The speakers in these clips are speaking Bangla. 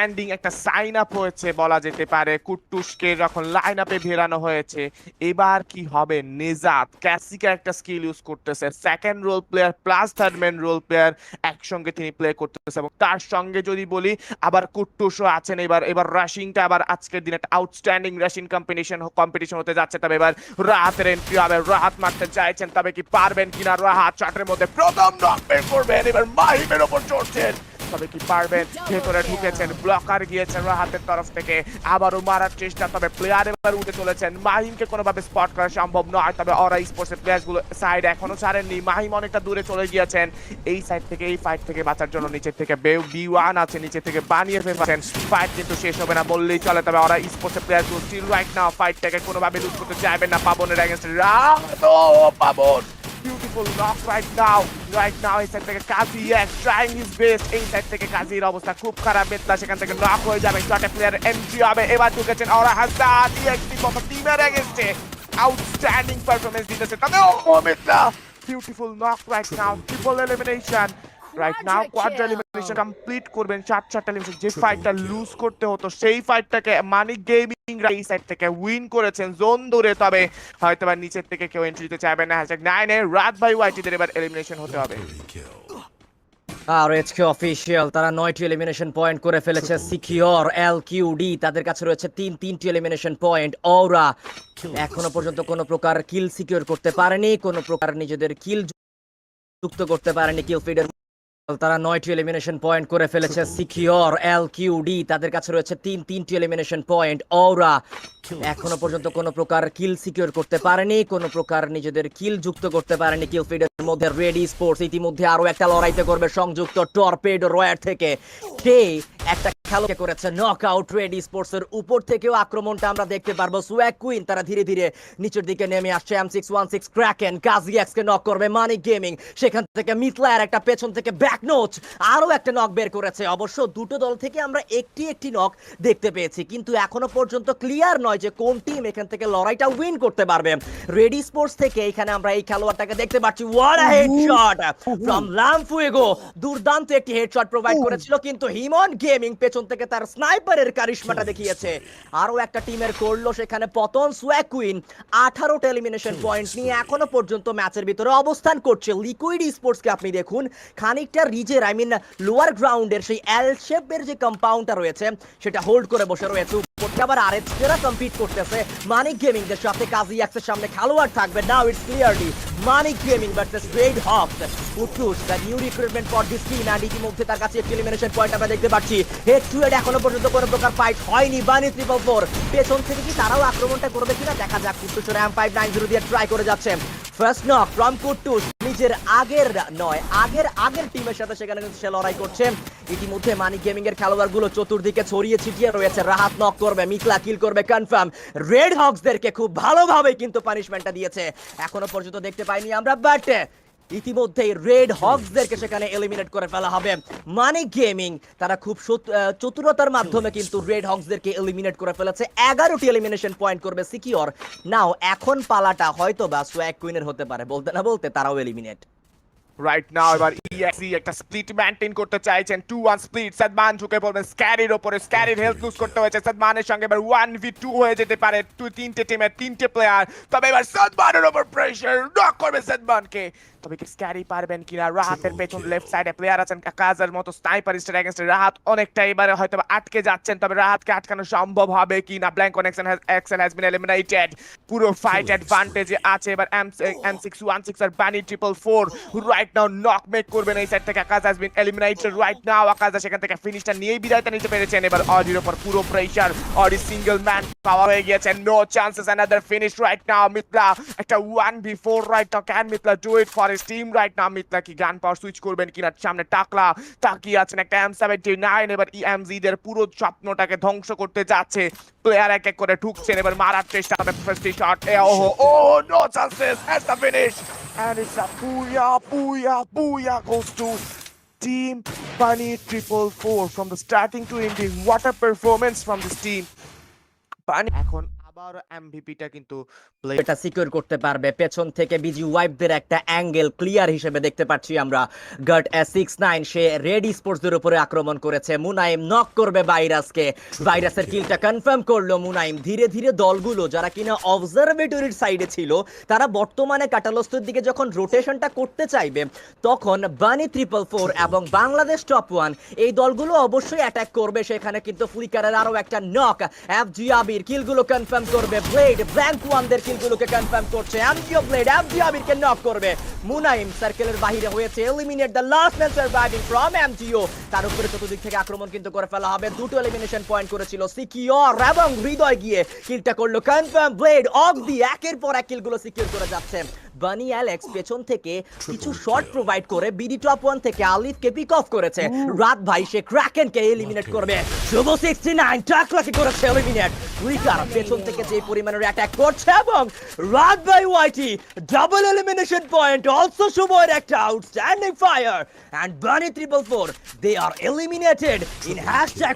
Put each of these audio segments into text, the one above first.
আউটস্ট্যান্ডিং একটা সাইন আপ হয়েছে বলা যেতে পারে। কুট্টুসকে যখন লাইন আপে ভেরানো হয়েছে, এবার কি হবে? নেজাত ক্যাসিকা একটা স্কিল ইউজ করতেছে, second role player plus third man role player একসঙ্গে তিনি প্লে করতেছে, এবং তার সঙ্গে যদি বলি আবার কুট্টুসও আছেন। এবার এবার রাশিংটা আবার আজকের দিনে একটা আউটস্ট্যান্ডিং রাশিং কম্পিটিশন হতে যাচ্ছে। তবে এবার রাহাতের এন্ট্রি হবে, রাহাত মারতে চাইছেন, তবে কি পারবেন কিনা? রাহাত শটের মধ্যে প্রথম নক বের করবেন, এবার মাহিমের ওপর চড়ছেন, তবে কি পারবেন? ভেতরে ঢুকেছেন, ব্লকার গিয়েছেন রাহাতের তরফ থেকে, আবারও মারার চেষ্টা, তবে প্লেয়ার এবার উঠে চলেছেন। মাহিমকে কোনোভাবে স্পট করা সম্ভব নয়, তবে ওরা স্পোর্টসের প্লেয়ার গুলো সাইড এখনো ছাড়েননি। মাহিম অনেকটা দূরে চলে গিয়েছেন এই সাইড থেকে, এই ফাইট থেকে বাঁচার জন্য নিচের থেকে বি1 আছে, নিচে থেকে বানিয়ে ফেলছেন। ফাইট কিন্তু শেষ হবে না বললেই চলে, তবে ওরা স্পোর্টসের প্লেয়ার গুলো স্টিল রাইট নাও ফাইটটাকে কোনোভাবে লুজ করতে চাইবেন না। পাবনের এগেইনস্ট পাবন, beautiful knock right now এই সাইড থেকে কাজী trying his best। এই সাইড থেকে কাজীর অবস্থা খুব খারাপ, বেতলা সেখান থেকে নক হয়ে যাবে, শটে প্লেয়ার এন্ট্রি হবে। এবার ঢুকেছেন ওরা হাসান EXP ফর টিমের এগেইনস্টে, আউটস্ট্যান্ডিং পারফরম্যান্স দিতেছে, তবে ও বেতলা beautiful knock right now, triple elimination right now, quadra elimination complete করবেন, 4 এলিমিনেশন। যে ফাইটটা লুজ করতে হতো সেই ফাইটটাকে মানিক গেমিং এই সাইড থেকে উইন করেছেন জোন দূরে, তবে হয়তো বা নিচের থেকে কেউ এন্ট্রি দিতে চাইবেন না। #9 এ রাত ভাই ওয়াইটিদের এবার এলিমিনেশন হতে হবে। আর এইচকে অফিসিয়াল তারা 9টি এলিমিনেশন পয়েন্ট করে ফেলেছে। সিকিউর এলকিউডি তাদের কাছে রয়েছে তিনটি এলিমিনেশন পয়েন্ট। ওরা এখনো পর্যন্ত কোনো প্রকার কিল সিকিউর করতে পারেনি, কোনো প্রকার নিজেদের কিল যুক্ত করতে পারেনি কিল ফিডের। তারা 9টি এলিমিনেশন পয়েন্ট করে ফেলেছে। সিকিউর এলকিউডি তাদের কাছে রয়েছে তিনটি এলিমিনেশন পয়েন্ট। ওরা এখনো পর্যন্ত কোনো প্রকার কিল সিকিউর করতে পারেনি, কোনো প্রকার নিজেদের কিল যুক্ত করতে পারেনি কিল ফিডের মধ্যে। রেডি স্পোর্টস ইতিমধ্যে আরো একটা লড়াইতে করবে সংযুক্ত টর্পেডো রয়্যার থেকে। সে একটা খেলা করেছে নকআউট। রেডি স্পোর্টস এর উপর থেকেও আক্রমণটা আমরা দেখতে পারবো। সোয়াগ কুইন তারা ধীরে ধীরে নিচের দিকে নেমে আসছে। M616 ক্র্যাকেন কাজী এক্সকে নক করবে মানিক গেমিং, সেখান থেকে মিথলার একটা পেছন থেকে ব্যাক নোচ আরো একটা নক বের করেছে। অবশ্য দুটো দল থেকে আমরা একটি নক দেখতে পেয়েছি, কিন্তু এখনো পর্যন্ত ক্লিয়ার নয় যে কোন টিম এখান থেকে লড়াইটা উইন করতে পারবে। রেডি স্পোর্টস থেকে এখানে আমরা এই খেলোয়াড়টাকে দেখতে পাচ্ছি। হোয়াট আ হেডশট ফ্রম লামফুয়েগো, দুর্দান্ত একটি হেডশট প্রোভাইড করেছিল, কিন্তু হিমন গেমিং পেছন থেকে তার স্নাইপারের কারিশমাটা দেখিয়েছে। আরো একটা টিমের করলো সেখানে পতন। সোয়াগ কুইন 18টা এলিমিনেশন পয়েন্ট নিয়ে এখনো পর্যন্ত ম্যাচের ভিতরে অবস্থান করছে। লিকুইড স্পোর্টসকে আপনি দেখুন, খানিকটা রিজের লোয়ার গ্রাউন্ডের সেই এল শেপের যে কম্পাউন্ডটা রয়েছে সেটা হোল্ড করে বসে রয়েছে। উপরটা আবার আরএচকেরা কম্পিট করতেছে মানিক গেমিং দের সাথে। কাজী এক্সের সামনে খেলোয়াড় থাকবে। Now it's clearly Manik gaming versus Red Hawks. Kuttus the new recruitment for this team, and ইতিমধ্যে তার কাছে একটি এলিমিনেশন পয়েন্ট আমরা দেখতে পাচ্ছি। হেড টু হেড এখনো পর্যন্ত কোনো প্রকার ফাইট হয়নি। বানি 444 পেছন থেকে কি তারাও আক্রমণটা করবে কিনা দেখা যাক। কুট্টুসের M590 দিয়ে ট্রাই করে যাচ্ছে। ফার্স্ট নক ফ্রম কুট্টুস, নিজের আগের টিমের সাথে সেখানে কিন্তু সে লড়াই করছে। ইতিমধ্যে মানিক গেমিং এর খেলোয়াড়গুলো চতুর্দিকে ছড়িয়ে ছিটিয়ে রয়েছে। রাহাত নক করবে, মিথলা কিল করবে কনফার্ম। রেড হকসদেরকে খুব ভালোভাবে কিন্তু পানিশমেন্টটা দিয়েছে, এখনো পর্যন্ত দেখতে পাইনি আমরা, বাট ইতিমধ্যেই রেড হকসদেরকে সেখানে এলিমিনেট করে ফেলা হবে। মানিক গেমিং তারা খুব চতুরতার মাধ্যমে কিন্তু রেড হকসদেরকে এলিমিনেট করে ফেলেছে। 11টি এলিমিনেশন পয়েন্ট করবে সিকিউর। নাও এখন পালাটা হয়তো বা সোয়াগ কুইনের হতে পারে, বলতে না বলতে তারাও এলিমিনেট। রাইট নাও এবার EXE একটা স্প্লিট মেইনটেইন করতে চাইছেন, 2-1 স্প্লিট। সাদমান ঢুকে পড়বেন স্ক্যারির উপরে, স্ক্যারির হেলথ লুজ করতে হয়েছে। সাদমানের সঙ্গে এবার 1v2 হয়ে যেতে পারে, তিনটে টিমের 3টে প্লেয়ার, তবে এবার সাদমানের উপর প্রেসার, নক করবে সাদমানকে, তবে কি স্ক্যারি পারবেন কিনা? রাহাতের পেছন লেফট সাইডে প্লেয়ার আছেন কাজের মতো স্নাইপারিস্টের এগেইনস্টে। রাহাত অনেকটা এবারে হয়তো আটকে যাচ্ছেন, তবে রাহাতকে আটকানো সম্ভব হবে কিনা? Blank connection has been eliminated. পুরো ফাইট অ্যাডভান্টেজে আছে এবার M616 আর বানি 444। রাইট নাও নক মেক করবেন এই সাইড থেকে। Akash has been eliminated right now. Akash সেখান থেকে ফিনিশটা নিয়েই বিদায়টা নিতে পেরেছেন। এবার অডির উপর পুরো প্রেসার, অডি সিঙ্গেল ম্যান পাওয়া হয়ে গিয়েছে। No chances, another finish right now. Mithla একটা 1v4 right now. Can Mithla do it for his team right now? Mithla কি গান পাওয়ার সুইচ করবেন কিনা? সামনে টাকলা তাকিয়ে আছেন একটা M79। এবার EMZ দের পুরো স্বপ্নটাকে ধ্বংস করতে যাচ্ছে। প্লেয়ার এক এক করে ঢুকছেন, এবার মারার চেষ্টা হবে। First shot, oh no chances, that's the finish, and it's a booyah goes to team Bunny 444 from the starting to ending. What a performance from this team. Bunny এখন আবার এমভিপিটা কিন্তু এটা সিকিউর করতে পারবে। পেছন থেকে বিজি ওয়াইপদের একটা অ্যাঙ্গেল ক্লিয়ার হিসেবে দেখতে পাচ্ছি আমরা। গার্ড S69 সে রেড স্পোর্টসদের উপরে আক্রমণ করেছে। মুনাইম নক করবে ভাইরাসকে। ভাইরাসের কিলটা কনফার্ম করলো মুনাইম। ধীরে ধীরে দলগুলো যারা কিনা অবজারভেটরির সাইডে ছিল তারা বর্তমানে কাটালস্তের দিকে যখন রোটেশনটা করতে চাইবে তখন বানি 444 এবং বাংলাদেশ টপ 1 এই দলগুলো অবশ্যই অ্যাটাক করবে। সেখানে কিন্তু ফ্লিকারের আরো একটা নক। এফজি আবির কিলগুলো কনফার্ম করবে। ব্লেড ব্ল্যাঙ্ক ওয়ানদের কিলগুলোকে কনফার্ম করছে। এমজিও ব্লেড এফজি আবিরকে নক করবে। মুনাইম সার্কেলের বাইরে হয়েছে। Eliminate the last man surviving from MGO. তার উপরে চতুর্দিক থেকে আক্রমণ কিন্তু করে ফেলা হবে। দুটো এলিমিনেশন পয়েন্ট করেছিল সিকিউর এবং হৃদয় গিয়ে কিলটা করলো কনফার্ম। ব্লেড অফ দি একের পর এক কিলগুলো সিকিউর করে যাচ্ছে। বানি অ্যালেক্স পেছন থেকে কিছু শট প্রোভাইড করে বিডি টপ 1 থেকে আলিফকে পিক অফ করেছে। রাত ভাই সে ক্র্যাকেনকে এলিমিনেট করবে। শুভ 69 টাকলাকে করেছে এলিমিনেট। ফ্লিকার পেছন থেকে যে পরিমাণের অ্যাটাক করছে এবং রাত ভাই ওয়াইটি ডাবল এলিমিনেশন পয়েন্ট। অলসো শুভর একটা আউটস্ট্যান্ডিং ফায়ার এন্ড বানি 444 দে আর এলিমিনেটেড ইন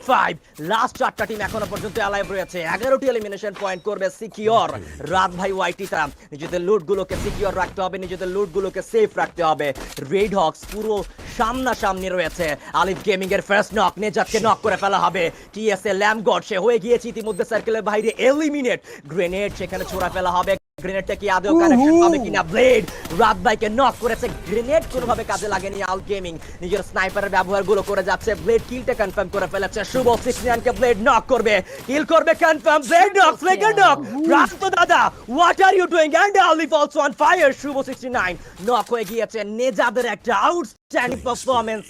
#5। লাস্ট চারটা টিম এখনো পর্যন্ত অ্যালাইভ রয়েছে। 11টি এলিমিনেশন পয়েন্ট করবে সিকিউর। রাত ভাই ওয়াইটি তারা নিজেদের লুটগুলোকে সিকিউর রাখতে হবে, নিজেদের লুটগুলোকে সেফ রাখতে হবে। রেড হক্স পুরো সামনাসামনি রয়েছে। আলিফ গেমিং এর ফার্স্ট নক নেজাতকে নক করে ফেলা হবে। টিএসএ ল্যামগড সে হয়ে গিয়েছে ইতিমধ্যে সার্কেলের বাইরে এলিমিনেট। গ্রেনেড সেখানে ছোড়া ফেলা হবে। গ্রেনেডটা কি আদৌ কানেকশন হবে কিনা? ব্লেড রাত ভাইকে নক করেছে। গ্রেনেড কোনোভাবে কাজে লাগেনি। আল গেমিং নিজের স্নাইপারের ব্যবহারগুলো করে যাচ্ছে। ব্লেড কিলটা কনফার্ম করে ফেলেছে। শুভ 69 কে ব্লেড নক করবে। কিল করবে confirm. Blade knock flicker knock. Pranto দাদা what are you doing and Alif also on fire. Shuvo 69 knock হয়ে গিয়েছে। নেজাদের একটা আউটস্ট্যান্ডিং পারফরম্যান্স।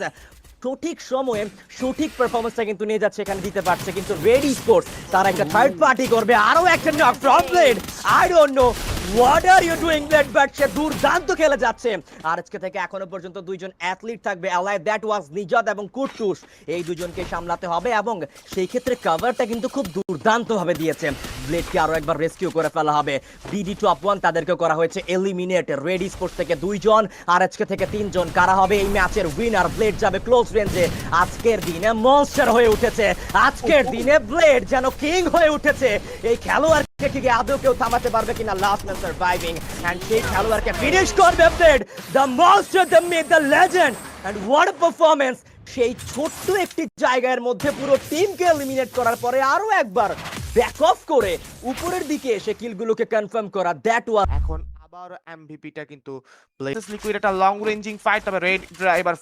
সঠিক সময়ে সঠিক পারফরম্যান্সটা কিন্তু নিয়ে যাচ্ছে এখানে দিতে পারছে। কিন্তু রেডি স্পোর্টস তারা একটা থার্ড পার্টি করবে। আরো একটা knock from blade. I don't know what are you doing blade, but সে দুর্দান্ত খেলে যাচ্ছে। আর আজকে থেকে এখনো পর্যন্ত দুইজন অ্যাথলিট থাকবে অ্যালাই, দ্যাট ওয়াজ নিজাদ এবং কুট্টুস। এই দুজনকে সামলাতে হবে এবং সেই ক্ষেত্রে কভারটা কিন্তু খুব দুর্দান্ত ভাবে দিয়েছে। ব্লেডকে আরো একবার রেস্কিউ করে ফেলা হবে। বিডি টপ 1 তাদেরকে করা হয়েছে এলিমিনেট। রেডি স্পোর্টস থেকে 2 জন আর আজকে থেকে 3 জন। কারা হবে এই ম্যাচের উইনার? ব্লেড যাবে ক্লোজ রেঞ্জে। আজকের দিনে মনস্টার হয়ে উঠেছে। আজকের দিনে ব্লেড যেন কিং হয়ে উঠেছে। এই খেলোয়াড়কে কি আদৌ কেউ থামাতে পারবে কিনা? লাস্ট ম্যান সার্ভাইভিং এন্ড সেই খেলোয়াড়কে ফিনিশ করবে Blade. The monster, the myth, the legend and what a performance. সেই ছোট্ট একটি জায়গার মধ্যে পুরো টিমকে এলিমিনেট করার পরে আরো একবার ব্যাক অফ করে উপরের দিকে এসে কিলগুলোকে কনফার্ম করা, দ্যাট ওয়াজ। এখন আবার এমভিপিটা কিন্তু প্লেস লিকুইড একটা লং রেঞ্জিং ফাইট। তবে রেড এবার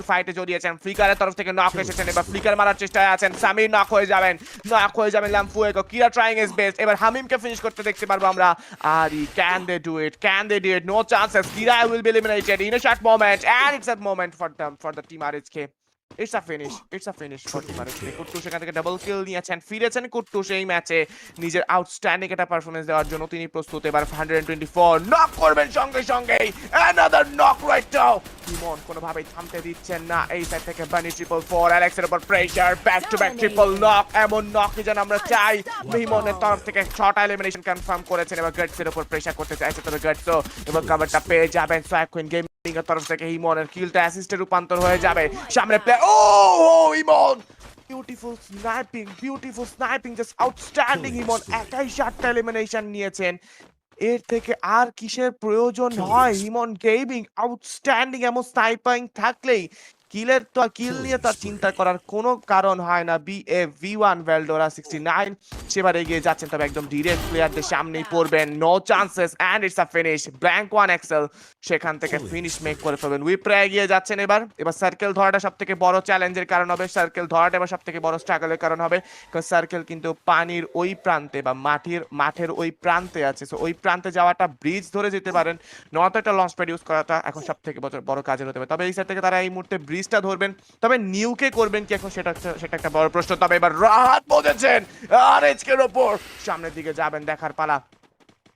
ফাইটে জড়িয়েছেন। ফ্লিকারের তরফ থেকে নক এসেছেন। এবার ফ্লিকার মারার চেষ্টায় আছেন। সামির নক হয়ে যাবেন। ল্যাম্পুয়েগো। কিরা ট্রাইং ইজ বেস্ট। এবার হামিমকে ফিনিশ করতে দেখতে পারবো আমরা। আর can they do it? Can they do it? No chances. Kira will be eliminated in a short moment and it's a moment for the team RHK. It's a finish. It's a finish for Team RSK. Kuttus সেখান থেকে ডাবল কিল নিয়েছেন। ফিরেছেন কুট্টুস এই ম্যাচে নিজের আউটস্ট্যান্ডিং একটা পারফরম্যান্স দেওয়ার জন্য তিনি প্রস্তুত। এবার 124 নক করবেন সঙ্গে সঙ্গেই। Another knock right now. Emon কোনোভাবেই থামতে দিচ্ছেন না। এই সাইড থেকে বানি 444 অ্যালেক্সের উপর pressure. Back to back triple knock. এমন নক যেন আমরা চাই। ইমনের তরফ থেকে 6টা এলিমিনেশন কনফার্ম করেছেন। এবার গার্ডসের উপর প্রেসার করতে চাইছে, তবে গার্ডসও এবার কভারটা পেয়ে যাবেন। সোয়াকুইন গেম তরফ থেকে ইমনের কিলটা অ্যাসিস্টে রূপান্তর হয়ে যাবে। সামনে প্লে। ও ইমন বিউটিফুল স্নাইপিং জাস্ট আউটস্ট্যান্ডিং। ইমন একাই 7টা এলিমিনেশন নিয়েছেন। এর থেকে আর কিসের প্রয়োজন হয়? ইমন গেমিং আউটস্ট্যান্ডিং। এমন স্নাইপিং থাকলেই কিল নিয়ে তার চিন্তা করার কোনো কারণ হয় না। BAV1 ভ্যালডোরা 69 সেবার এগিয়ে যাচ্ছেন, তবে একদম ডিরেক্ট প্লেয়ারদের সামনেই পড়বেন। No chances and it's a finish. Blank one এক্সেল সেখান থেকে ফিনিশ মেক করে ফেলবেন। উইপ্রে এগিয়ে যাচ্ছেন। এবার সার্কেল ধরাটা সব থেকে বড় চ্যালেঞ্জের কারণ হবে। সার্কেল ধরাটা এবার সব থেকে বড় স্ট্রাগলের কারণ হবে, কারণ সার্কেল কিন্তু পানির ওই প্রান্তে বা মাঠের ওই প্রান্তে আছে। সো ওই প্রান্তে যাওয়াটা ব্রিজ ধরে যেতে পারেন, নয়তো একটা লঞ্চ প্যাড ইউজ করাটা এখন সব থেকে বড় কাজের হতে পারে। তবে এই সাইড থেকে তারা এই মুহূর্তে ব্রিজটা ধরবেন, তবে নিউকে করবেন কি এখন সেটা একটা বড় প্রশ্ন। তবে এবার রাহাত বসেছেন আরএইচকের ওপর। সামনের দিকে যাবেন, দেখার পালা।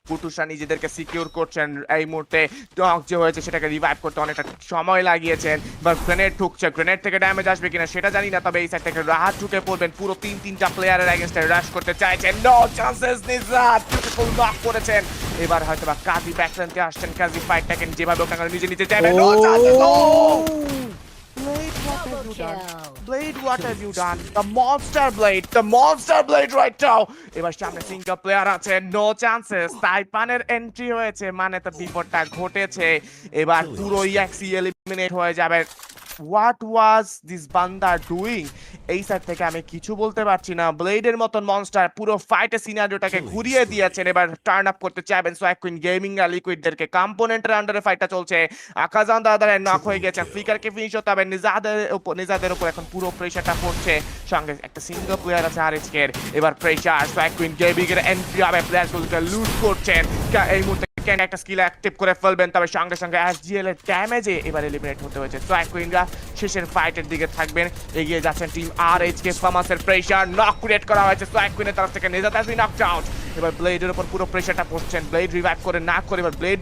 কুটুসা নিজেদেরকে সিকিউর করছেন এই মুহূর্তে। নক যে হয়েছে সেটাকে রিভাইভ করতে অনেকটা সময় লাগিয়েছেন। এবার গ্রেনেড ঠুকছে, গ্রেনেড থেকে ড্যামেজ আসবে কিনা সেটা জানি না, তবে এই সাইড থেকে রাহাত ঢুকে পড়বেন। পুরো 3টা প্লেয়ারের এগেইনস্টে রাশ করতে চাইছেন। No chances. Nijat beautiful knock করেছেন। এবার হয়তো বা কাজী ব্যাকল্যান্ডে আসছেন। কাজী ফাইটটাকে যেভাবে ওখানে নিজে নিতে চাইবেন। No chances. Oh have you done? Blade, what have you done? The monster blade right now. এবার সামনে সিঙ্গল প্লেয়ার আছে, নো চান্সেস। তাইপানের এন্ট্রি হয়েছে মানে তো বিপদটা ঘটেছে। এবার পুরো ইএক্সি এলিমিনেট হয়ে যাবে। হোয়াট ওয়াজ দিস বান্দা ডুইং? এই সাইড থেকে আমি কিছু বলতে পারছি না। ব্লেডের মতন মনস্টার পুরো ফাইটে সিনারিওটাকে ঘুরিয়ে দিয়েছেন। এবার টার্ন আপ করতে চাইবেন সোয়াক কুইন গেমিং আর লিকুইডদেরকে। কম্পোনেন্টের আন্ডারে ফাইটটা চলছে। আকাজান দাদারে নক হয়ে গেছেন, ফ্লিকারকে ফিনিশ হতে হবে। নিজাদের উপর এখন পুরো প্রেশারটা পড়ছে। সঙ্গে একটা সিঙ্গল প্লেয়ার আছে আরএচকে। এবার প্রেশার সোয়াক কুইন গেমিং এর এন্ট্রি হবে, প্লেয়ারগুলোকে লুট করছেন। এই মুহূর্তে একটা স্কিল অ্যাক্টিভ করে ফেলবেন, তবে সঙ্গে সঙ্গে এসজিএল এর ড্যামেজে এবার এলিমিনেট হতে হয়েছে। সোয়াক কুইনরা শেষের ফাইটের দিকে থাকবেন। এগিয়ে যাচ্ছেন টিম আরএইচকে। ফামাসের প্রেশার নক ক্রিয়েট করা হয়েছে সোয়াক কুইনের তরফ থেকে। নিজাত হ্যাজ বিন নকড আউট। এবার ব্লেডের উপর পুরো প্রেশারটা পড়ছেন। ব্লেড রিভাইভ করে না করে এবার ব্লেড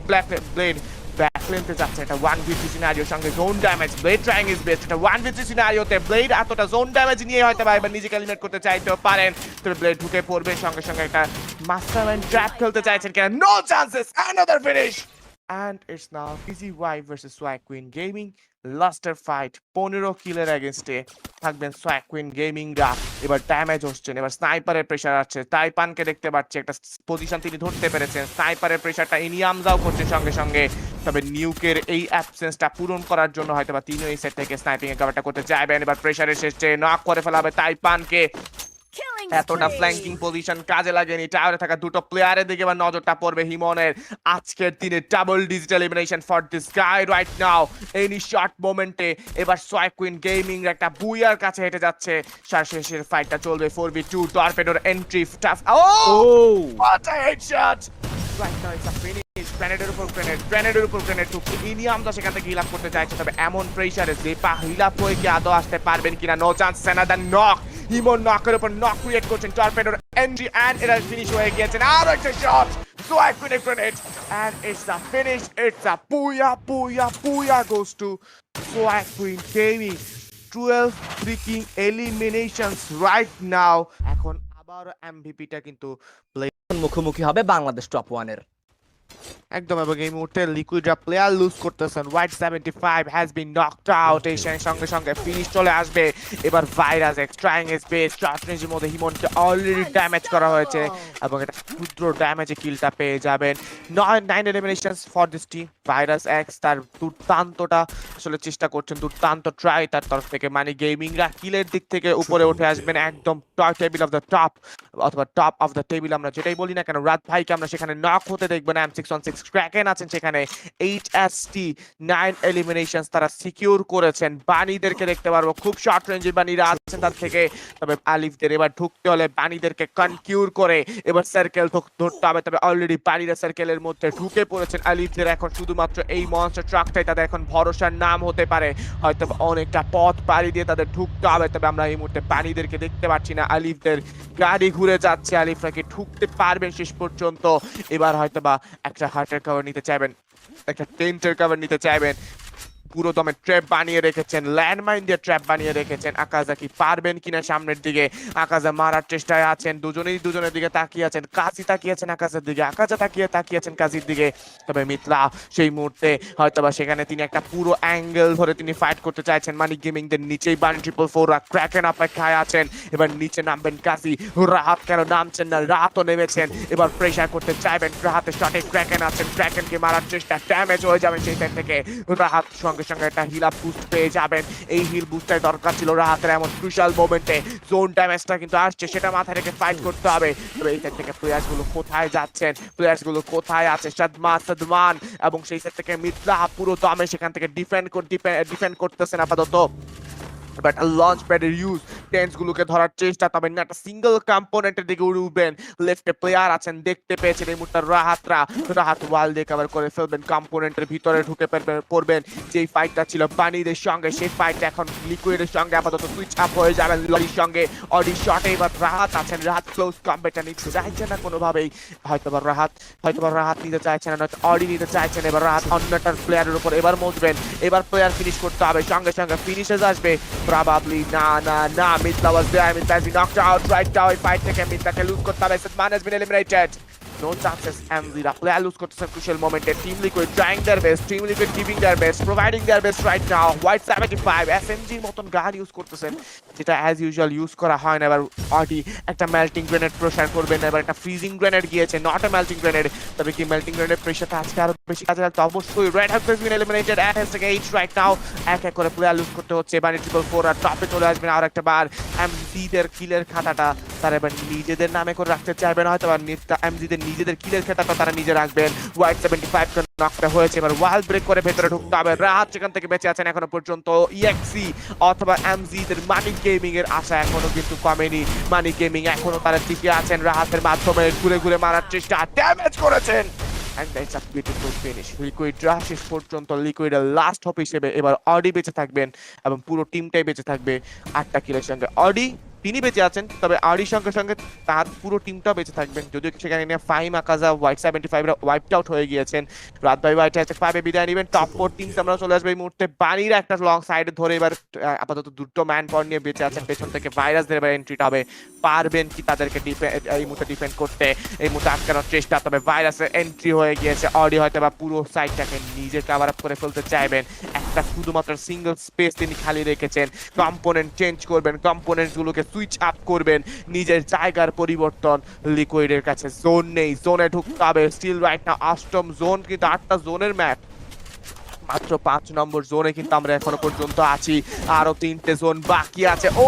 ব্যাকলেনতে যাচ্ছে। এটা 1v3 সিনারিও, সঙ্গে zone damage. Blade trying is best. এটা 1v3 সিনারিওতে ব্লেড এতটা জোন ড্যামেজ নিয়ে হয়তো বা এবার নিজেকে এলিমিনেট করতে চাইতেও পারেন। তবে ব্লেড ঢুকে পড়বে, সঙ্গে সঙ্গে একটা মাস্টারমাইন্ড ট্র্যাপ খেলতে চাইছেন কেন? No chances, another finish. And it's now PZY versus Swag Queen Gaming. লাস্টের ফাইট 15 কিলের এগেইনস্টে থাকবেন সোয়াক কুইন গেমিংরা। এবার ড্যামেজ হচ্ছেন, এবার স্নাইপারের প্রেশার আছে। তাইপানকে দেখতে পাচ্ছি, একটা পজিশন তিনি ধরতে পেরেছেন। স্নাইপারের প্রেশারটা ইনিয়ামজাও করছে সঙ্গে সঙ্গে। তবে নিউকের এই অ্যাবসেন্সটা পূরণ করার জন্য হয়তো বা তিনিও এই সেট থেকে স্নাইপিং এর কভারটা করতে চাইবেন। এবার প্রেশারের শেষে নক করে ফেলা হবে তাইপানকে। এতটা ফ্ল্যাঙ্কিং পজিশন কাজে লাগেনি। টাওয়ারে থাকা দুটো প্লেয়ারের দিকে এবার নজরটা পড়বে হিমনের। আজকের দিনে double digital elimination for this guy right now. Any short মোমেন্টে এবার সোয়াক কুইন গেমিং একটা বুইয়ার কাছে হেঁটে যাচ্ছে। শেষের ফাইটটা চলবে 4v2। টর্পেডোর entry tough. Oh what a headshot! Right now it's a finish. গ্রেনেডের উপর গ্রেনেড ঢুকছে। ইনিয়ামদা সেখান থেকে হিল আপ করতে চাইছে, তবে এমন প্রেশারে জেপা হিল আপ হয়ে কি আদৌ আসতে পারবেন কিনা? No chance. Another knock. Himon নকের উপর নক ক্রিয়েট করছেন। টর্পেডোর এন্ট্রি এন্ড এটা ফিনিশ হয়ে গিয়েছেন। আর একটা শট, সোয়াক queen grenade and it's a finish. It's a booyah goes to সোয়াক queen gaming. 12 freaking eliminations right now. এখন আবার এমভিপিটা কিন্তু মুখোমুখি হবে বাংলাদেশ টপ 1 এর। একদম, এবং এই মুহূর্তে লিকুইডরা প্লেয়ার লুজ করতেছেন। White 75 has been knocked out. এই সঙ্গে সঙ্গে ফিনিশ চলে আসবে। এবার virus trying is best. Short রেঞ্জের মধ্যে হিমনকে অলরেডি ড্যামেজ করা হয়েছে এবং এটা ক্ষুদ্র ড্যামেজে কিলটা পেয়ে যাবেন। 9 eliminations for this team. Virus X তার দুর্দান্তটা আসলে চেষ্টা করছেন, দুর্দান্ত ট্রাই তার তরফ থেকে। মানে গেমিংরা কিলের দিক থেকে উপরে উঠে আসবেন একদম টেবিল অফ দ্য টপ অথবা টপ অফ দ্য টেবিল, আমরা যেটাই বলি না কেন। রাত ভাইকে আমরা সেখানে নক হতে দেখবেন। M616 ক্র্যাকেন আছেন সেখানে। HST 9 এলিমিনেশনস তারা সিকিউর করেছেন। বানিদেরকে দেখতে পারবো, খুব শর্ট রেঞ্জের বানিরা আছেন তার থেকে। তবে আলিফদের এবার ঢুকতে হলে বানিদেরকে কনকিউর করে এবার সার্কেল ধরতে হবে। তবে অলরেডি বানিরা সার্কেলের মধ্যে ঢুকে পড়েছেন। আলিফদের এখন শুধুমাত্র এই মনস্টার ট্রাকটাই তাদের এখন ভরসার নাম হতে পারে। হয়তো অনেকটা পথ পাড়ি দিয়ে তাদের ঢুকতে হবে, তবে আমরা এই মুহূর্তে বানিদেরকে দেখতে পাচ্ছি না। আলিফদের গাড়ি ঘুরে যাচ্ছে, আলিফরা কি ঢুকতে পারবেন শেষ পর্যন্ত? এবার হয়তো বা একটা হার্টের কভার নিতে চাইবেন, একটা টেন্টের কভার নিতে চাইবেন। পুরো দমে ট্র্যাপ বানিয়ে রেখেছেন, ল্যান্ডমাইন দিয়ে ট্র্যাপ বানিয়ে রেখেছেন। আকাজা কি পারবেন কিনা সামনের দিকে? আকাজা মারার চেষ্টায় আছেন, দুজনের দিকে তাকিয়ে আছেন। কাজী তাকিয়েছেন আকাশের দিকে, আকাজা তাকিয়েছেন কাজীর দিকে। তবে মিথলা সেই মুহূর্তে হয়তোবা সেখানে তিনি একটা পুরো অ্যাঙ্গেল ধরে তিনি ফাইট করতে চাইছেন। মানিক গেমিংদের নিচেই বান 444 ক্র্যাকেন অপেক্ষায় আছেন। এবার নিচে নামবেন কাজী। রাহাত কেন নামছেন না? রাহাতও নেমেছেন, এবার প্রেশার করতে চাইবেন। রাহাতের শটে ক্র্যাকেন আছেন, ক্র্যাকেনকে মারার চেষ্টা, ড্যামেজ হয়ে যাবেন সেই সাইড থেকে। রাহাত সঙ্গে সঙ্গে একটা হিল আপ বুস্ট পেয়ে যাবেন। এই হিল বুস্টটাই দরকার ছিল রাহাতের এমন ক্রুশাল মোমেন্টে। জোন ড্যামেজটা কিন্তু আসছে, সেটা মাথায় রেখে ফাইট করতে হবে। তবে এই সাইড থেকে প্লেয়ার্স গুলো কোথায় যাচ্ছেন, প্লেয়ার্স গুলো কোথায় আছে? সাদমান এবং সেই সাইড থেকে মিথলা পুরো দমে সেখান থেকে ডিফেন্ড করতেছেন আপাতত। বাট লঞ্চ প্যাডের ইউজ, টেন্স গুলোকে ধরার চেষ্টা, তবে না একটা সিঙ্গেল কম্পোনেন্টের দিকে উঠবেন। লেফটে প্লেয়ার আছেন দেখতে পেয়েছেন এই মুহূর্তে রাহাত ওয়াল দিয়ে কভার করে ফেলবেন। কম্পোনেন্টের ভিতরে ঢুকে পড়বেন। যেই ফাইটটা ছিল বানিদের সঙ্গে, সেই ফাইটটা এখন লিকুইডের সঙ্গে আপাতত সুইচ আপ হয়ে যাবেন। লরির সঙ্গে অডি শটে এবার রাহাত আছেন। রাহাত ক্লোজ কম্বেটা নিতে চাইছেন না কোনোভাবেই। হয়তোবা রাহাত নিতে চাইছেন না, অডি নিতে চাইছেন। এবার রাহাত অন্যটার প্লেয়ারের উপর এবার মজবেন। এবার প্লেয়ার ফিনিশ করতে হবে, সঙ্গে সঙ্গে ফিনিশেস আসবে। Probably না Mithla was there. Mithla has been knocked out right now. এই ফাইট থেকে মিথলাকে লুজ করতে হবে। Sadman has been eliminated. no chances. MZরা প্লেয়ার লুজ করতেছে ক্রুশিয়াল মোমেন্টে। Team liquid trying their best, team liquid giving their best, providing their best right now. White 75 এসএমজির মতন গান ইউজ করতেছেন, যেটা অ্যাজ ইউজুয়াল ইউজ করা হয় না। এবার অডি একটা মেল্টিং গ্রেনেড প্রেসার করবেন, এবার একটা ফ্রিজিং গ্রেনেড গিয়েছে, নট এ মেল্টিং গ্রেনেড। তবে কি মেল্টিং গ্রেনেড প্রেসারটা আজকে আরো বেশি কাজে লাগতো অবশ্যই। Red have been eliminated and has take 8 right now. এক এক করে প্লেয়ার লুজ করতে হচ্ছে। এবার 444 আর টপে চলে আসবেন আর একটা বার। এমজিদের কিলের খাতাটা তারা এবার নিজেদের নামে করে রাখতে চাইবেন, হয়তো এমজিদের নিজেদের কিলের খাতাটা তারা নিজে রাখবেন। হোয়াইট 75 কে নক করা হয়েছে, এবার ওয়াল ব্রেক করে ভেতরে ঢুকতে হবে। রাহাত সেখান থেকে বেঁচে আছেন এখনো পর্যন্ত। ইএক্সি অথবা এমজিদের মানিক গেমিং এর আশা এখনো কিন্তু কমেনি। মানিক গেমিং এখনো তারা টিকে আছেন, রাহাতের মাধ্যমে ঘুরে ঘুরে মারার চেষ্টা, ড্যামেজ করেছেন। And that's a beautiful finish. লিকুইডরা শেষ পর্যন্ত লিকুইডের লাস্ট হপ হিসেবে এবার অডি বেঁচে থাকবেন এবং পুরো টিমটাই বেঁচে থাকবে 8টা কিলের সঙ্গে। অডি তিনি বেঁচে আছেন, তবে অডির সঙ্গে সঙ্গে তার পুরো টিমটাও বেঁচে থাকবেন। যদিও সেখানে নিয়ে ফাইম আকাজা হোয়াইট 75 ওয়াইপড আউট হয়ে গিয়েছেন। রাত ভাই হোয়াইট 5 এ বিদায় নেবেন। টপ 4 টিম আমরা চলে আসবে এই মুহূর্তে। বানির একটা লং সাইডে ধরে এবার আপাতত দুটো ম্যান পাওয়ার নিয়ে বেঁচে আছেন। পেছন থেকে ভাইরাস ধরে এবার এন্ট্রিটা হবে। পারবেন কি তাদেরকে এই মুহূর্তে ডিফেন্ড করতে, এই মুহূর্তে আটকানোর চেষ্টা। তবে ভাইরাসের এন্ট্রি হয়ে গিয়েছে। অডি হয়তো বা পুরো সাইডটাকে নিজে কাভার আপ করে ফেলতে চাইবেন। একটা শুধুমাত্র সিঙ্গেল স্পেস তিনি খালি রেখেছেন। কম্পোনেন্ট চেঞ্জ করবেন, কম্পোনেন্টগুলোকে সুইচ আপ করবেন, নিজের জায়গার পরিবর্তন। লিকুইডের কাছে জোন নেই, জোনে ঢুকতে হবে। স্টিল রাইট না 8ম জোন, কিন্তু 8টা জোনের ম্যাপ, মাত্র 5 নম্বর জোনে কিন্তু আমরা এখনো পর্যন্ত আছি। আরো 3টে জোন বাকি আছে। Oh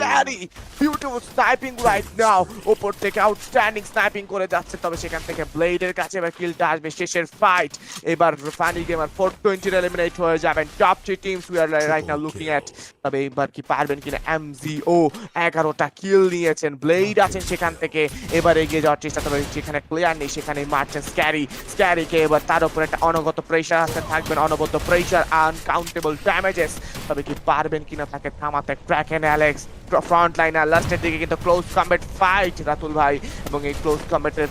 carry beautiful sniping right now, উপর থেকে আউটস্ট্যান্ডিং স্নাইপিং করে যাচ্ছে। তবে সেখান থেকে ব্লেডের কাছে এবার কিলটা আসবে। শেষের ফাইট এবার ফানি গেমার 420 এলিমিনেট হয়ে যাবেন। Top 3 teams we are right now looking এট। তবে এবার কি পারবেন কিনা এমজিও 11টা কিল নিয়েছেন, ব্লেড আছেন সেখান থেকে এবার এগিয়ে যাওয়ার চেষ্টা। তবে যেখানে প্লেয়ার নেই সেখানে মারছেন স্ক্যারিকে। এবার তার উপর একটা অনগত প্রেশার আছে, থাকবেন অনবদ্য প্রেশার, আনকাউন্টেবল ড্যামেজেস। তবে কি পারবেন কিনা তাকে থামাতে ক্র্যাকেন অ্যালেক্স। ফ্রন্ট লাইনার লাস্টের দিকে কিন্তু ক্লোজ কম্ব্যাট ফাইট রাতুল ভাই, এবং এই ক্লোজ কম্ব্যাটের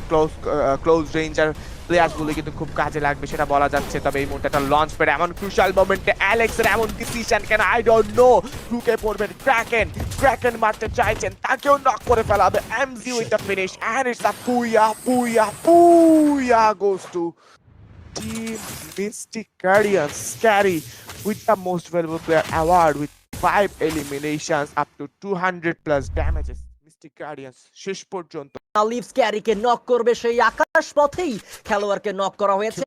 ক্লোজ রেঞ্জার প্লেয়ারগুলো কিন্তু খুব কাজে লাগবে সেটা বলা যাচ্ছে। তবে এই মুহূর্তে একটা লঞ্চ প্যাড, এমন ক্রুশাল মোমেন্টে অ্যালেক্সের এমন ডিসিশন কেন আই ডোন্ট নো। ঢুকে পড়বেন ক্র্যাকেন মারতে চাইছেন, তাকেও নক করে ফেলা হবে। MG with the finish and it's a booyah goes to Team Mystic Guardians. Scary with the most valuable player award with 5 eliminations up to 200 plus damages. Mystic Guardians শেষ পর্যন্ত লিভ স্ক্যারিকে নক করবে, সেই আকাশ পথেই খেলোয়াড়কে নক করা হয়েছে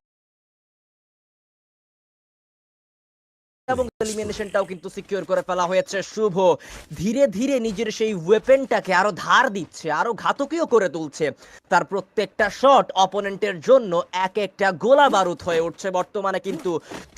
এবং এলিমিনেশনটাও কিন্তু সিকিউর করে ফেলা হয়েছে। শুভ ধীরে ধীরে নিজের সেই ওয়েপেনটাকে আরো ধার দিচ্ছে, আরো ঘাতকীয় করে তুলছে। তার প্রত্যেকটা শট অপোনেন্টের জন্য এক একটা গোলা বারুদ হয়ে উঠছে। বর্তমানে কিন্তু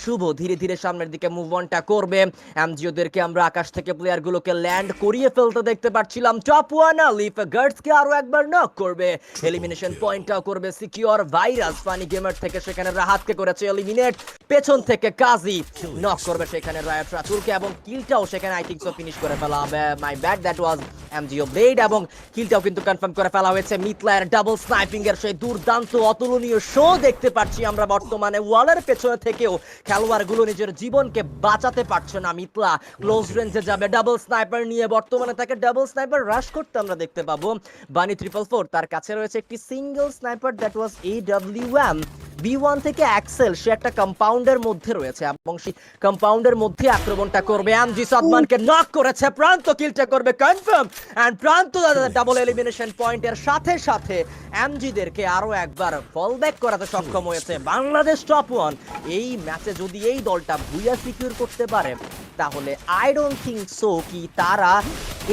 শুভ ধীরে ধীরে সামনের দিকে মুভ অনটা করবে। এমজিওদেরকে আমরা আকাশ থেকে প্লেয়ারগুলোকে ল্যান্ড করিয়ে ফেলতে দেখতে পাচ্ছিলাম। টপ 1 লিফ গার্ডসকে আরো একবার নক করবে, এলিমিনেশন পয়েন্টটাও করবে সিকিউর। ভাইরাস ফানি গেমার থেকে সেখানে রাহাতকে করেছে এলিমিনেট, পেছন থেকে কাজী নক করবে সেখানে রায়াত রাতুলকে, এবং কিলটাও সেখানে আই থিংক সো ফিনিশ করে ফেলা হবে। My bad, that was এমজিও blade, এবং কিলটাও কিন্তু কনফার্ম করে ফেলা হয়েছে। মিতলায়ের ডাবল স্নাইপিং এর সেই দুর্দান্ত অতুলনীয় শো দেখতে পাচ্ছি আমরা বর্তমানে। ওয়ালের পেছনে থেকেও খেলোয়াড়গুলো নিজের জীবনকে বাঁচাতে পারছে না। মিতলা ক্লোজ রেঞ্জে যাবে ডাবল স্নাইপার নিয়ে, বর্তমানে তাকে ডাবল স্নাইপার রাশ করতে আমরা দেখতে পাবো। বানি 444 তার কাছে রয়েছে একটি single sniper, that was AWM B1 থেকে অ্যাক্সেল। সে একটা কম্পাউন্ডের মধ্যে রয়েছে এবং সেই কম্পাউন্ডের মধ্যে আক্রমণটা করবে। এমজি সাদমানকে নক করেছে, প্রান্ত কিলটা করবে কনফার্ম, এন্ড প্রান্ত ডাবল এলিমিনেশন পয়েন্টের সাথে সাথে এমজিদেরকে আরো একবার ফল ব্যাক করাতে সক্ষম হয়েছে বাংলাদেশ টপ 1। এই ম্যাচে যদি এই দলটা ভুইয়া সিকিউর করতে পারে তাহলে আই ডোন্ট থিংক সো কি তারা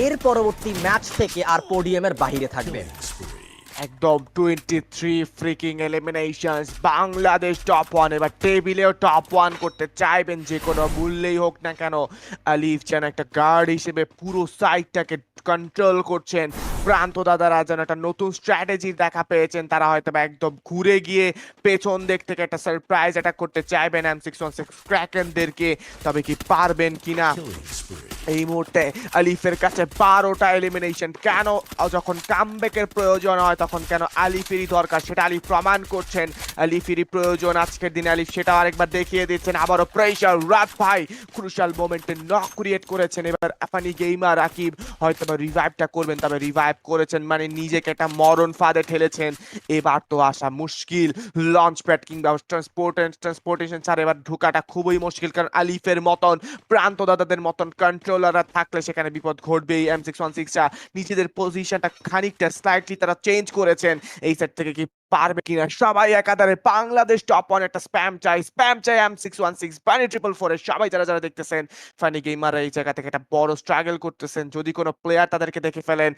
এর পরবর্তী ম্যাচ থেকে আর পোডিয়ামের বাইরে থাকবে। একদম 23 ফ্রিকিং এলিমিনেশনস, বাংলাদেশ টপ 1। এবার টেবিলেও টপ 1 করতে চাইবেন যে কোনো মূল্যেই হোক না কেন। আলিফ যেন একটা গার্ড হিসেবে পুরো সাইডটাকে কন্ট্রোল করছেন। প্রান্ত দাদারা যেন একটা নতুন স্ট্র্যাটেজি দেখা পেয়েছেন, তারা হয়তো একদম ঘুরে গিয়ে পেছন দিক থেকে একটা সারপ্রাইজ অ্যাটাক করতে চাইবেন M616 ক্র্যাকেনদেরকে। তবে কি পারবেন কিনা এই মুহূর্তে আলিফের কাছে 12টা এলিমিনেশন। কেন যখন কামব্যাকের প্রয়োজন হয় তখন কেন আলিফেরই দরকার, সেটা আলিফ প্রমাণ করছেন। আলিফেরই প্রয়োজন আজকের দিনে, আলিফ সেটা আরেকবার দেখিয়ে দিচ্ছেন। আবারও প্রেশার, রাত ভাই ক্রুশাল মোমেন্টে নক ক্রিয়েট করেছেন। এবার আফানি গেমার রাকিব হয়তো বা রিভাইভটা করবেন, তবে রিভাইভ করেছেন মানে নিজেকে একটা মরণ ফাঁদে ঠেলেছেন। এবার তো আসা মুশকিল, লঞ্চ প্যাড কিংবা ট্রান্সপোর্টেশন ছাড়া এবার ঢোকাটা খুবই মুশকিল, কারণ আলিফের মতন প্রান্ত দাদাদের মতন কন্ট্রোলাররা থাকলে সেখানে বিপদ ঘটবেই। M616টা নিজেদের পজিশনটা খানিকটা স্লাইটলি তারা চেঞ্জ করেছেন। এই সেট থেকে কি পারবে কিনা সবাই একাধারে। বাংলাদেশ টপ ওয়ান একটা স্প্যাম চাই M616 বানি 444 এর সবাই যারা যারা দেখতেছেন। ফানি গেমাররা এই জায়গা থেকে একটা বড় স্ট্রাগল করতেছেন। যদি কোনো প্লেয়ার তাদেরকে দেখে ফেলেন,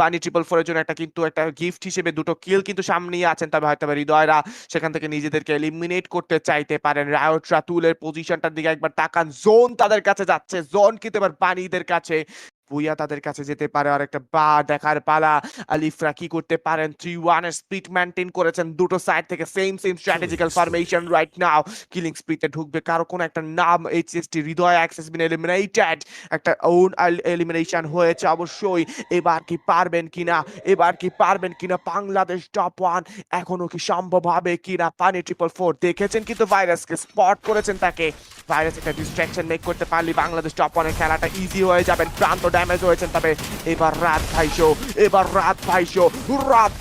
বানি 444 এর জন্য একটা কিন্তু একটা গিফট হিসেবে দুটো কিল কিন্তু সামনেই আছেন, তবে হয়তো হৃদয়রা সেখান থেকে নিজেদেরকে এলিমিনেট করতে চাইতে পারেন। রায়ট রাতুলের পজিশনটার দিকে একবার তাকান, জোন তাদের কাছে যাচ্ছে, জোন কিন্তু এবার বানিদের কাছে, বুইয়া তাদের কাছে যেতে পারে। আর একটা বা দেখার পালা আলিফরা কি করতে পারেন। 3-1 এর স্প্লিট মেইনটেইন করেছেন দুটো সাইড থেকে, same strategical formation right now. Killing স্প্রিটে ঢুকবে কারো কোনো একটা নাম, HST Hridoy access been eliminated, একটা ওন এলিমিনেশন হয়েছে অবশ্যই। এবার কি পারবেন কিনা, এবার কি পারবেন কিনা বাংলাদেশ টপ ওয়ান, এখনো কি সম্ভব হবে কিনা। পানি 444 দেখেছেন কিন্তু ভাইরাসকে স্পট করেছেন, তাকে ভাইরাস একটা ডিস্ট্রাকশন মেক করতে পারলে বাংলাদেশ টপ ওয়ানের খেলাটা ইজি হয়ে যাবেন। প্রান্ত ড্যামেজ হয়েছেন, তবে এবার রাত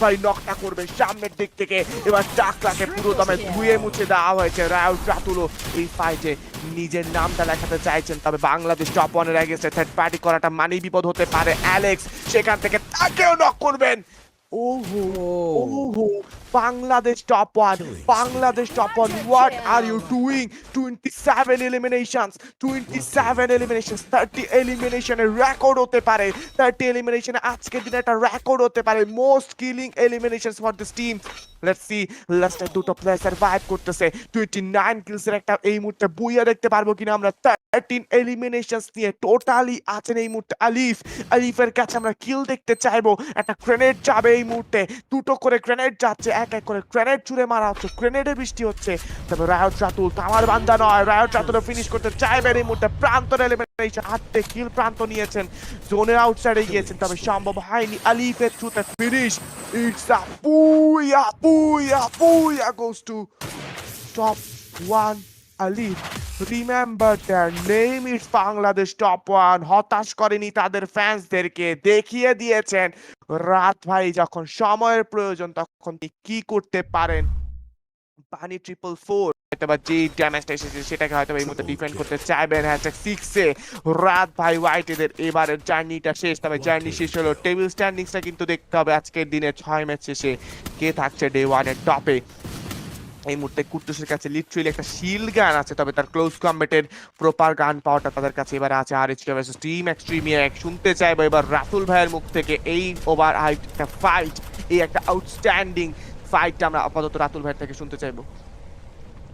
ভাই নকটা করবেন সামনের দিক থেকে। এবার চাকলাকে পুরো দমে ধুয়ে মুছে দেওয়া হয়েছে। রায়ট রাতুলও এই ফাইটে নিজের নামটা লেখাতে চাইছেন, তবে বাংলাদেশ টপ ওয়ানের এগেইনস্টে থার্ড পার্টি করাটা মানেই বিপদ হতে পারে। অ্যালেক্স সেখান থেকে তাকেও নক করবেন। ওহো ওহো, Bangladesh top one, Bangladesh top one, what are you doing? 27 eliminations, 30 এলিমিনেশনের রেকর্ড হতে পারে। 30 এলিমিনেশনে আজকের দিনে একটা রেকর্ড হতে পারে, most killing eliminations for this team. Let's see, লাস্টে দুটো প্লেয়ার সার্ভাইভ করতেছে। 29 কিলস এর একটা এই মুহূর্তে বুইয়া দেখতে পারবো কিনা আমরা। 13 এলিমিনেশনস নিয়ে টোটালি আছেন এই মুহূর্তে আলিফ। আলিফের কাছে আমরা কিল দেখতে চাইবো। একটা গ্রেনেড যাবে এই মুহূর্তে, দুটো করে গ্রেনেড যাচ্ছে, এক এক করে গ্রেনেড ছুড়ে মারা হচ্ছে, গ্রেনেডের বৃষ্টি হচ্ছে। তবে রায়ট রাতুল তামার বান্দা নয়, রায়ট রাতুলও ফিনিশ করতে চাইবেন এই মুহূর্তে। প্রান্ত এলিমিনেশন, 8টে কিল প্রান্ত নিয়েছেন, জোনের আউটসাইডে গিয়েছেন, তবে সম্ভব হয়নি আলিফের থ্রুতে finish. It's a booyah goes to top one Alif. Remember there name is Bangladesh top one. হতাশ করেনি তাদের ফ্যান্সদেরকে, দেখিয়ে দিয়েছেন রাত ভাই যখন সময়ের প্রয়োজন তখন কি করতে পারেন। বানি 444 হয়তোবা যে ড্যামেজটা এসেছে সেটাকে হয়তো এই মুহূর্তে ডিফেন্ড করতে চাইবেন। #6 রাত ভাই হোয়াইটেদের এবারের জার্নিটা শেষ, তবে জার্নি শেষ হলো। টেবিল স্ট্যান্ডিংসটা কিন্তু দেখতে হবে আজকের দিনে 6 ম্যাচ শেষে কে থাকছে ডে ওয়ানের টপে। এই মুহূর্তে কুট্টুসের কাছে লিটারালি একটা শিল্ড গান আছে, তবে তার ক্লোজ কম্ব্যাটের প্রপার গান পাওয়াটা তাদের কাছে এবার আছে। RH ভার্সেস টিম এক্সট্রিমিয়াক শুনতে চাইবো এবার রাতুল ভাইয়ের মুখ থেকে এই ওভার একটা ফাইট, এই একটা আউটস্ট্যান্ডিং ফাইটটা আমরা আপাতত রাতুল ভাইয়ের থেকে শুনতে চাইবো।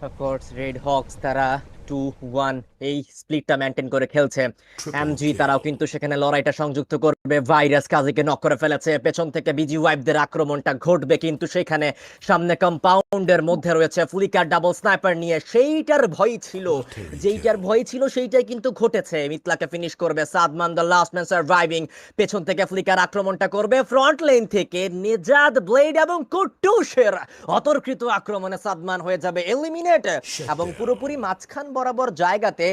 অফকোর্স রেড হকস তারা 2-1 এই স্প্লিটটা মেইনটেইন করে খেলছে। এমজি তারাও কিন্তু সেখানে লড়াইটা সংযুক্ত করবে। ভাইরাস কাজীকে নক করে ফেলেছে, পেছন থেকে বিজি ওয়াইফদের আক্রমণটা ঘটবে, কিন্তু সেখানে সামনে কম্পাউন্ডের মধ্যে রয়েছে ফ্লিকার ডাবল স্নাইপার নিয়ে। সেইটার ভয় ছিল, সেইটাই কিন্তু ঘটেছে। মিতলাকে ফিনিশ করবে Sadman, the last man surviving. পেছন থেকে ফ্লিকার আক্রমণটা করবে, ফ্রন্ট লাইন থেকে নেজাদ, ব্লেড এবং কুট্টুসের অতর্কিত আক্রমণে সাদমান হয়ে যাবে এলিমিনেট। এবং পুরোপুরি মাঝখান বরাবর জায়গাতে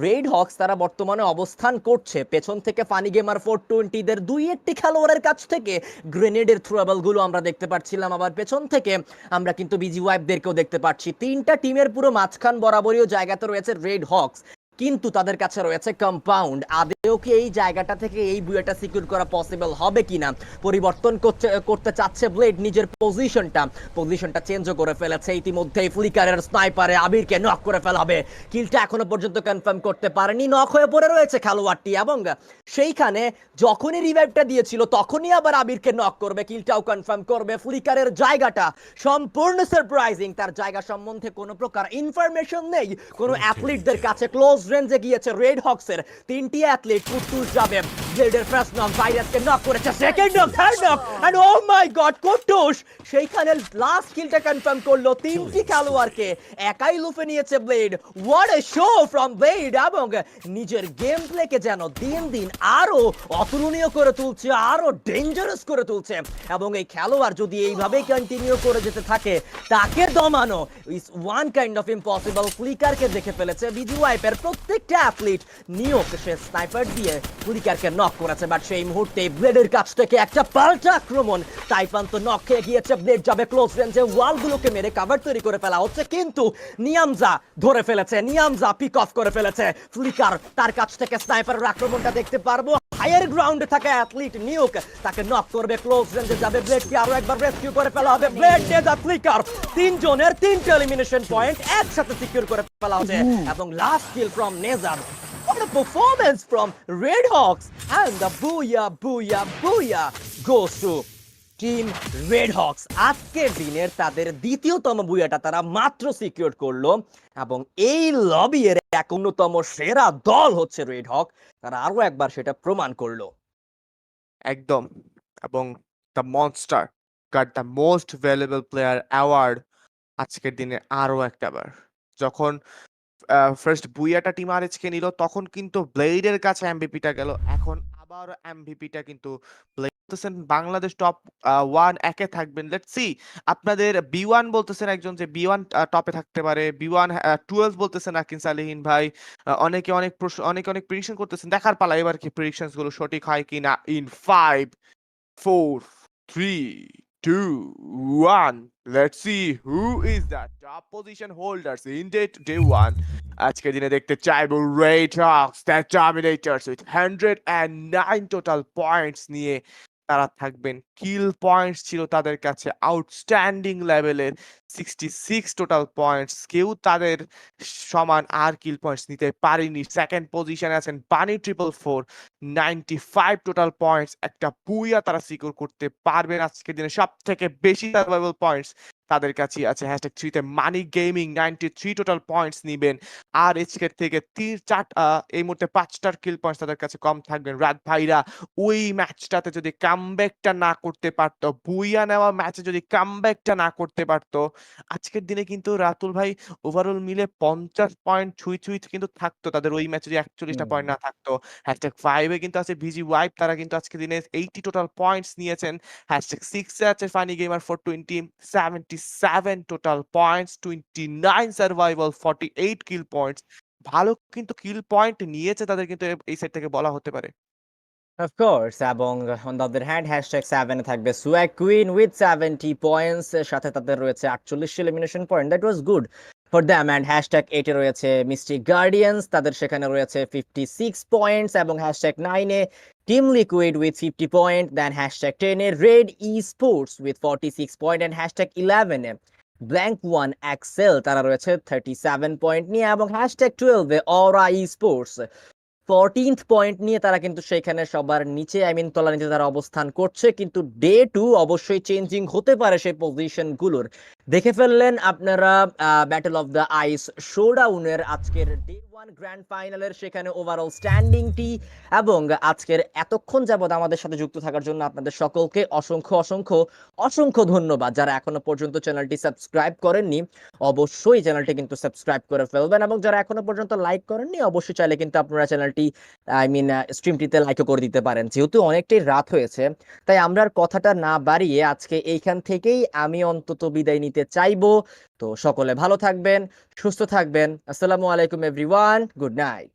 রেড হকস তারা বর্তমানে অবস্থান করছে। পেছন থেকে ফানি গেমার 420 দের দুই একটি খেলোয়াড়ের কাছ থেকে গ্রেনেডের থ্রোয়েবল গুলো আমরা দেখতে পাচ্ছিলাম, আবার পেছন থেকে আমরা কিন্তু বিজি ওয়াইফদেরকেও দেখতে পাচ্ছি। তিনটা টিমের পুরো মাঝখান বরাবরই জায়গাতে রয়েছে রেড হকস, কিন্তু তাদের কাছে রয়েছে কম্পাউন্ড। আদেও কি এই জায়গাটা থেকে এই বুয়েটা সিকিউর করা পসিবল হবে কিনা? পরিবর্তন করতে চাচ্ছে ব্লেড নিজের পজিশনটা চেঞ্জও করে ফেলেছে ইতিমধ্যেই। ফ্লিকারের স্নাইপারে আবিরকে নক করে ফেলা হবে। কিলটা এখনো পর্যন্ত কনফার্ম করতে পারেনি, নক হয়ে পড়ে রয়েছে খেলোয়াড়টি, এবং সেইখানে যখনই রিভাইভটা দিয়েছিল তখনই আবার আবিরকে নক করবে, কিলটাও কনফার্ম করবে। ফ্লিকারের জায়গাটা সম্পূর্ণ সারপ্রাইজিং, তার জায়গা সম্বন্ধে কোনো প্রকার ইনফরমেশন নেই। কোনো অ্যাথলিটদের কাছে ক্লোজ রেঞ্জে গিয়েছে রেড হকসের 3টি অ্যাথলিট। কুট্টুস যাবে, ব্লেডের ফার্স্ট নক, ভাইরাসকে নক করেছে, second knock, third knock, and oh my god, Kuttus সেইখানে লাস্ট কিলটা কনফার্ম করলো। তিনটি খেলোয়াড়কে একাই লুফে নিয়েছে blade. What a show from blade, এবং নিজের গেম প্লেকে যেন দিন দিন আরো অতুলনীয় করে তুলছে, আরো ডেঞ্জারাস করে তুলছে, এবং এই খেলোয়াড় যদি এইভাবেই কন্টিনিউ করে যেতে থাকে তাকে দমানো is one kind of impossible. ফ্লিকারকে দেখে ফেলেছে বিজি ওয়াইপের প্রত্যেকটা অ্যাথলিট। নিয়োগ সে স্নাইপার দিয়ে ফ্লিকারকে নক করেছে, বাট সেই মুহূর্তে ব্লেডের কাছ থেকে একটা পাল্টা আক্রমণ। তাইপান তো নক খেয়ে গিয়েছে, ব্লেড যাবে ক্লোজ রেঞ্জে, ওয়ালগুলোকে মেরে কভার তৈরি করে ফেলা হচ্ছে, কিন্তু নিয়ামজা ধরে ফেলেছে, নিয়ামজা পিক অফ করে ফেলেছে। ফ্লিকার তার কাছ থেকে স্নাইপারের আক্রমণটা দেখতে পারবো। হায়ার গ্রাউন্ডে থাকা অ্যাথলিট নিয়োগ তাকে নক করবে, ক্লোজ রেঞ্জে যাবে, ব্লেডকে আরো একবার রেস্কিউ করে ফেলা হবে। ব্লেড নেজা ফ্লিকার তিনজনের তিনটে এলিমিনেশন পয়েন্ট একসাথে সিকিউর করে ফেলা হচ্ছে, এবং last kill from Nejad. What a performance from Red Hawks, and the booyah goes to team red Hawks. আজকের দিনের তাদের দ্বিতীয়তম বুয়াটা তারা মাত্র সিকিউর করলো, এবং এই লবির এক অন্যতম সেরা দল হচ্ছে রেড হক। তারা আরো একবার সেটা প্রমাণ করলো। একদম। এবং the monster got the most valuable player award আজকের দিনে আরো একটা বার। যখন ফার্স্ট বুইয়াটা টিম আরএচকে নিল, তখন কিন্তু ব্লেডের কাছে এমভিপিটা গেল। এখন আবার এমভিপিটা কিন্তু ব্লেড বলতেছেন বাংলাদেশ টপ 1 একে থাকবেন। Let's see. আপনাদের বি1 বলতেছেন একজন যে বি1 টপে থাকতে পারে, বি1 12 বলতেছেন আকিন সালেহীন ভাই। অনেকে অনেক প্রেডিকশন করতেছেন। দেখার পালা এবার কি প্রেডিকশনস গুলো সঠিক হয় কিনা। In 5 4 3 2 1, let's see who is the top position holders in day 1. আজকের দিনে দেখতে চাইবো Red Hawks, the dominators with 109 total points নিয়ে তারা থাকবেন। কিল পয়েন্টস ছিল তাদের কাছে আউটস্ট্যান্ডিং লেভেলের 66 টোটাল পয়েন্টস। কেউ তাদের সমান আর কিল পয়েন্টস নিতে পারেনি। সেকেন্ড পজিশনে আছেন বানি 444, 95 টোটাল পয়েন্টস। একটা বুইয়া তারা সিকিউর করতে পারবেন আজকের দিনে। সব থেকে বেশি সার্ভাইভাল পয়েন্টস তাদের কাছে আছে #3 তে মানি গেমিং 93 টোটাল পয়েন্টস নিবেন। আর এইচকে থেকে এই মুহূর্তে 5টার কিল পয়েন্টস তাদের কাছে কম থাকবেন। রাত ভাইরা ওই ম্যাচটাতে যদি কামব্যাকটা না করতে পারতো, বুইয়া নেওয়া ম্যাচে যদি কামব্যাকটা না করতে পারতো, আজকের দিনে কিন্তু রাতুল ভাই ওভারঅল মিলে 50 পয়েন্ট ছুঁই কিন্তু থাকতো তাদের। ওই ম্যাচে যদি 41টা পয়েন্ট না থাকতো। #5 এ কিন্তু আছে ভিজি ওয়াইপ, তারা কিন্তু আজকের দিনে 80 টোটাল পয়েন্টস নিয়েছেন। #6 এ আছে funny gamer 420, 77 total points, 29 survival, 48 কিল পয়েন্টস। ভালো কিন্তু কিল পয়েন্ট নিয়েছে তাদের, কিন্তু এই সাইড থেকে বলা হতে পারে। Of course, এবং on the other hand #7 এ থাকবে সুয়াগ কুইন with 70 points, সাথে তাদের রয়েছে 48 elimination point. That was good for them. And #8 এ রয়েছে মিস্টিক গার্ডিয়ান্স, তাদের সেখানে রয়েছে 56 পয়েন্টস, এবং #9 এ team liquid with 50 point. Then #10 এ red esports with 46 point, and #11 এ ব্ল্যাঙ্ক ওয়ান এক্সেল, তারা রয়েছে 37 পয়েন্ট নিয়ে, এবং #12 এ অরা ই স্পোর্টস 14th পয়েন্ট নিয়ে তারা কিন্তু সেখানে সবার নিচে, তলানিতে তারা অবস্থান করছে। কিন্তু ডে 2 অবশ্যই চেঞ্জিং হতে পারে সেই পজিশন গুলোর। দেখে ফেললেন আপনারা ব্যাটল অফ দ্য আইস শোডাউনের আজকের ডে 1 গ্র্যান্ড ফাইনালের সেখানে ওভারঅল স্ট্যান্ডিংটি। এবং আজকের এতক্ষণ যাবত আমাদের সাথে যুক্ত থাকার জন্য আপনাদের সকলকে অসংখ্য ধন্যবাদ। যারা এখনো পর্যন্ত চ্যানেলটি সাবস্ক্রাইব করেননি, অবশ্যই চ্যানেলটি কিন্তু সাবস্ক্রাইব করে ফেলবেন, এবং যারা এখনো পর্যন্ত লাইক করেননি, অবশ্যই চাইলে কিন্তু আপনারা চ্যানেলটি স্ট্রিমটিতে লাইকও করে দিতে পারেন। যেহেতু অনেকটাই রাত হয়েছে, তাই আমরা আর কথাটা না বাড়িয়ে আজকে এইখান থেকেই আমি অন্তত বিদায় নিতে চাইবো। তো সকলে ভালো থাকবেন, সুস্থ থাকবেন। আসসালামু আলাইকুম এভরিওয়ান, গুড নাইট।